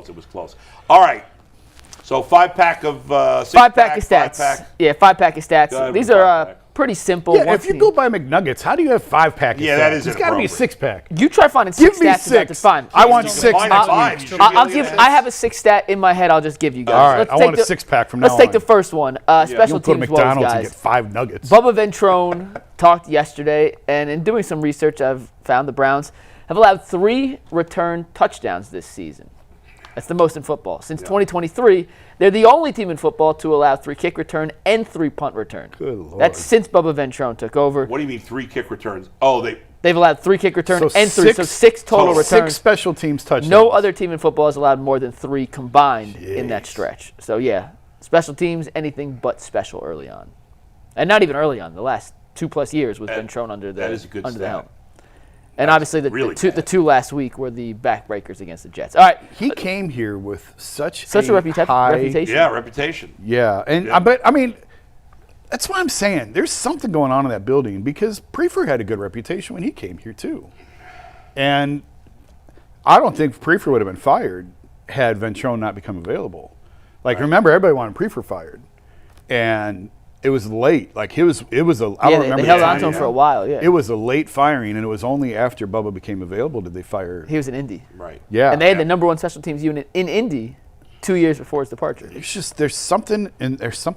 It was close. All right. So 5-pack of five-pack of stats. Yeah, 5-pack of stats. These are pretty simple. Yeah, if you go by McNuggets, how do you have 5-pack of stats? Yeah, that is It's got to be a 6-pack. You try finding 6 Give me stats. 6. It's fine. I want 6. I have a 6 stat in my head. I'll just give you guys. All right, I want a 6-pack from now on. Let's take the first one. Special You'll go to teams woes, McDonald's and guys. get 5 nuggets. Bubba Ventrone talked yesterday, and in doing some research, I've found the Browns have allowed 3 return touchdowns this season. That's the most in football. Since 2023, they're the only team in football to allow 3 kick return and 3 punt return. Good Lord. That's since Bubba Ventrone took over. What do you mean 3 kick returns? Oh, they've allowed 3 kick return and 3, so 6 total returns. 6 special teams touchdowns. No other team in football has allowed more than 3 combined in that stretch. So, yeah, special teams, anything but special early on. And not even early on. The last 2+ years was Ventrone under the helm. And obviously the two last week were the backbreakers against the Jets. All right. He came here with such a reputation. Yeah, reputation. Yeah, and but I mean, that's what I'm saying. There's something going on in that building because Prefer had a good reputation when he came here too, and I don't think Prefer would have been fired had Ventrone not become available. Like remember, everybody wanted Prefer fired, and it was late. Like I don't remember. They held on to him for a while. Yeah, it was a late firing, and it was only after Bubba became available did they fire. He was in Indy. Right. Yeah. And they had the #1 special teams unit in Indy 2 years before his departure. There's something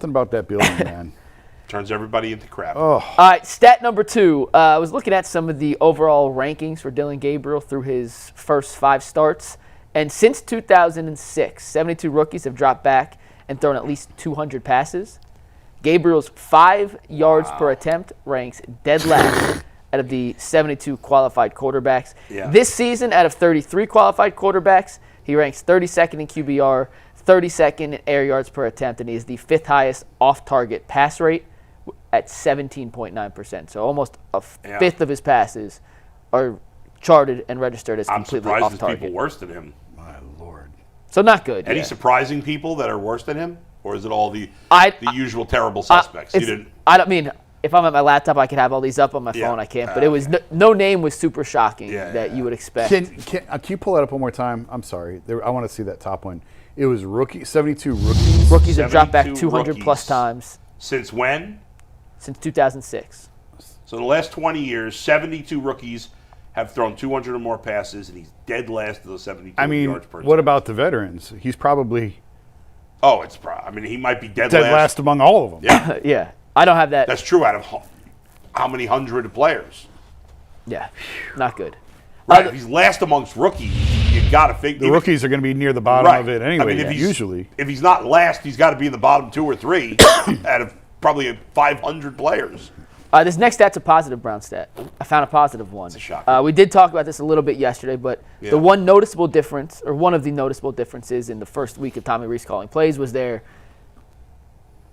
about that building, man. Turns everybody into crap. Oh. All right, stat number 2. I was looking at some of the overall rankings for Dillon Gabriel through his first 5 starts, and since 2006, 72 rookies have dropped back and thrown at least 200 passes. Gabriel's 5 yards per attempt ranks dead last out of the 72 qualified quarterbacks. Yeah. This season, out of 33 qualified quarterbacks, he ranks 32nd in QBR, 32nd in air yards per attempt, and he is the 5th highest off-target pass rate at 17.9%. So almost a fifth of his passes are charted and registered as completely off-target. I'm surprised there's people worse than him. My Lord. So not good. Any surprising people that are worse than him? Or is it all the usual terrible suspects? I don't mean, if I'm at my laptop, I could have all these up on my phone. I can't. But it was no name was super shocking that you would expect. Can you pull that up one more time? I'm sorry. I want to see that top one. It was 72 rookies. Rookies have dropped back 200+ times. Since when? Since 2006. So in the last 20 years, 72 rookies have thrown 200 or more passes, and he's dead last of those 72 yards per what about the veterans? He's probably... Oh, he might be dead last among all of them. Yeah. Yeah. I don't have that. That's true out of how many hundred players? Yeah. Not good. Right. If he's last amongst rookies, you've got to figure. The rookies are going to be near the bottom of it anyway, usually. If he's not last, he's got to be in the bottom 2 or 3 out of probably 500 players. This next stat's a positive Brown stat. I found a positive one. It's a shocker. We did talk about this a little bit yesterday, but the one noticeable difference, or one of the noticeable differences in the first week of Tommy Rees calling plays was their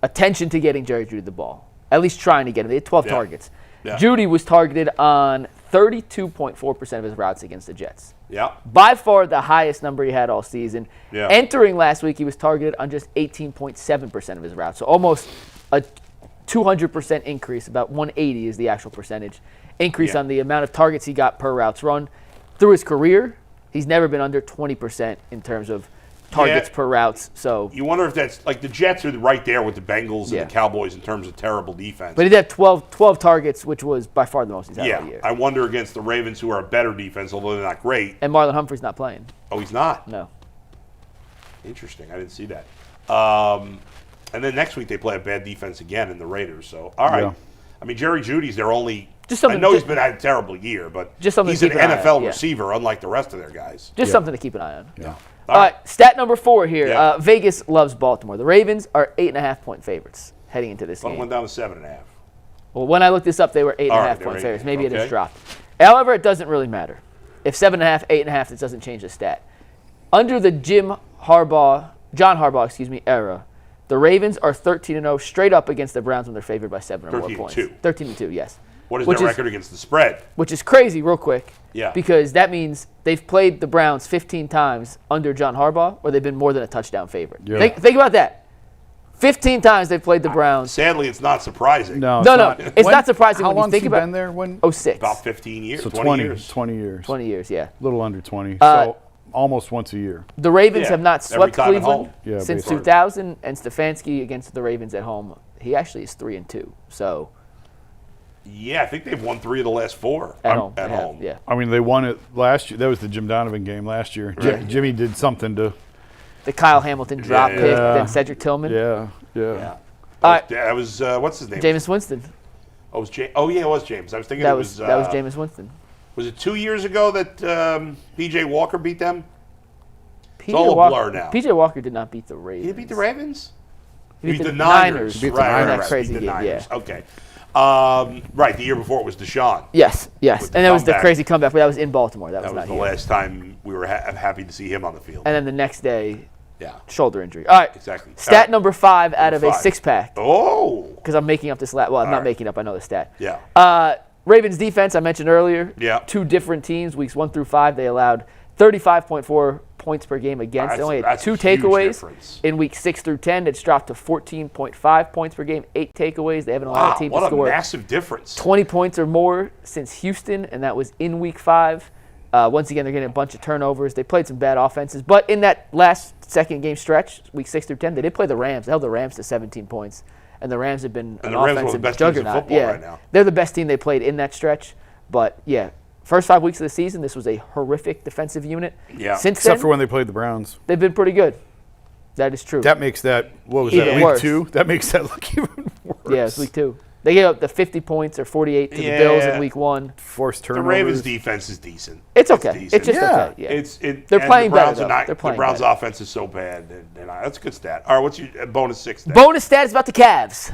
attention to getting Jerry Jeudy the ball, at least trying to get him. They had 12 targets. Yeah. Jeudy was targeted on 32.4% of his routes against the Jets. Yeah. By far the highest number he had all season. Yeah. Entering last week, he was targeted on just 18.7% of his routes, so almost a 200% increase, about 180 is the actual percentage increase on the amount of targets he got per routes run. Through his career, he's never been under 20% in terms of targets per routes. So you wonder if that's like the Jets are right there with the Bengals and the Cowboys in terms of terrible defense. But he did have 12 targets, which was by far the most he's had all year. I wonder against the Ravens, who are a better defense, although they're not great. And Marlon Humphrey's not playing. Oh, he's not? No. Interesting. I didn't see that. And then next week they play a bad defense again in the Raiders. So, all right. Yeah. I mean, Jerry Judy's their only – I know he's been had a terrible year, but he's an NFL receiver, unlike the rest of their guys. Just something to keep an eye on. Yeah. All right, stat number 4 here. Vegas loves Baltimore. The Ravens are 8.5-point favorites heading into this game. Went down to 7.5. Well, when I looked this up, they were 8.5-point favorites. Maybe it has dropped. However, it doesn't really matter. If 7.5, 8.5, it doesn't change the stat. Under the John Harbaugh, era, the Ravens are 13-0 straight up against the Browns when they're favored by 7 or more points. 13-2, yes. What is their record against the spread? Which is crazy, real quick. Yeah. Because that means they've played the Browns 15 times under John Harbaugh, or they've been more than a touchdown favorite. Yeah. Think about that. 15 times they've played the Browns. Sadly, it's not surprising. No, it's not surprising when you think about it. How long has he been there? 06. About 15 years. So 20 years. 20 years. 20 years, yeah. A little under 20. almost once a year. The Ravens have not every swept time at Cleveland home. since basically. 2000, and Stefanski against the Ravens at home, he actually is 3-2. So Yeah, I think they've won 3 of the last 4 at home, At they have, home. yeah. I mean, they won it last year. That was the Jim Donovan game last year. Right. Jimmy did something to. The Kyle Hamilton drop Yeah. pick, Yeah. then Cedric Tillman. Yeah. Yeah. All right. That was what's his name? Jameis Winston. Oh, it was James. Oh, yeah, it was James. I was thinking That it was was. that was Jameis Winston. Was it 2 years ago that B.J. Walker beat them? PJ all a Walker, blur now. PJ Walker did not beat the Ravens. Did he beat the Ravens? He beat the Niners. Niners. He beat the Right, Niners. right. Crazy Beat the game, Niners. yeah. Okay. Right, the year before it was Deshaun. Yes. With the And that was the comeback. crazy comeback, but that was in Baltimore. That was That not was the here. last time we were happy to see him on the field. And then the next day, Yeah, shoulder injury. All right. exactly. Stat All right. number 5 out of a Five. 6-pack. Oh, Because I'm making up this Well, I'm not right. making up. I know the stat. yeah. Ravens defense, I mentioned earlier. Yeah. 2 different teams, weeks 1 through 5, they allowed 35.4 points per game against. They only had That's 2 a huge takeaways. difference. In week 6 through 10, it's dropped to 14.5 points per game, 8 takeaways. They haven't allowed Wow, a team what to a score massive difference. 20 points or more since Houston, and that was in week 5. Once again, they're getting a bunch of turnovers. They played some bad offenses, but in that last second game stretch, week 6 through 10, they did play the Rams. They held the Rams to 17 points, and the Rams have been And an the Rams are one of offensive the best teams in juggernaut. football Yeah, right now. they're the best team they played in that stretch. But yeah, first 5 weeks of the season, this was a horrific defensive unit. Yeah. Since Except then, for when they played the Browns. they've been pretty good. That is true. That makes that, what was Even that, week worse. 2? That makes that look even worse. Yeah, it's week 2. They gave up the 50 points or 48 to the Bills in week 1. Forced The turnovers. Ravens' defense is decent. It's okay. It's decent. just Yeah. okay. Yeah. They're playing the better, Browns though. are not, They're playing the Browns' better. offense is so bad. And that's a good stat. All right, what's your bonus 6 stat? Bonus stat is about the Cavs.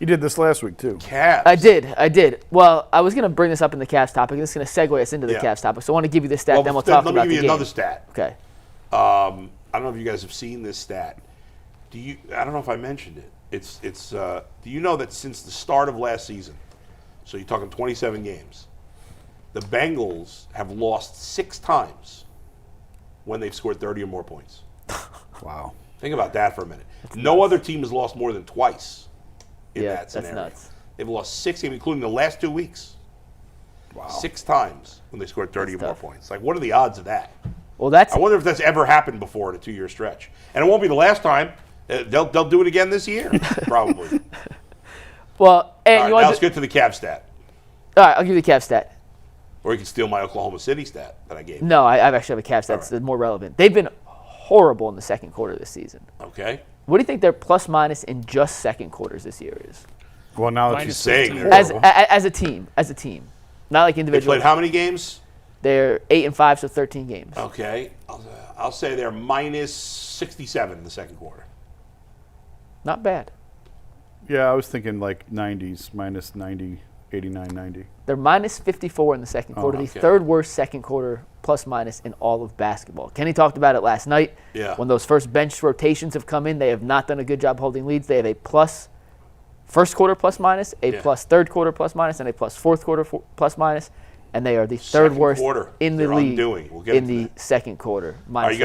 You did this last week, too. Cavs. I did. Well, I was going to bring this up in the Cavs topic. This is going to segue us into the Yeah. Cavs topic. So I want to give you this stat, Well, then we'll talk let about me the give you game. another stat. Okay. I don't know if you guys have seen this stat. I don't know if I mentioned it. Do you know that since the start of last season, so you're talking 27 games, the Bengals have lost 6 times when they've scored 30 or more points. Wow. Think about that for a minute. No other team has lost more than twice in Yeah, that scenario. that's nuts. They've lost 6 games, including the last 2 weeks. Wow. 6 times when they scored 30 That's or more tough. points. Like, what are the odds of that? Well, that's I wonder if that's ever happened before in a 2-year stretch. And it won't be the last time. They'll do it again this year, probably. well. And All right, you now want let's get to the Cavs stat. All right, I'll give you the Cavs stat. Or you can steal my Oklahoma City stat that I gave you. No, I actually have a Cavs stat that's more relevant. They've been horrible in the second quarter this season. Okay. What do you think their plus minus in just second quarters this year is? Well, now that Minus you saying 15. they're As a team, not like They individually. played how many games? They're 8-5, so 13 games. Okay. I'll say they're minus 67 in the second quarter. Not bad. Yeah, I was thinking like 90s, minus 90, 89, 90. They're minus 54 in the second quarter, okay. the third worst second quarter plus minus in all of basketball. Kenny talked about it last night. Yeah. When those first bench rotations have come in, they have not done a good job holding leads. They have a plus first quarter plus minus, a plus third quarter plus minus, and a plus fourth quarter plus minus. And they are the third Second worst quarter, in the they're league undoing. We'll get in into the that. second quarter. Are you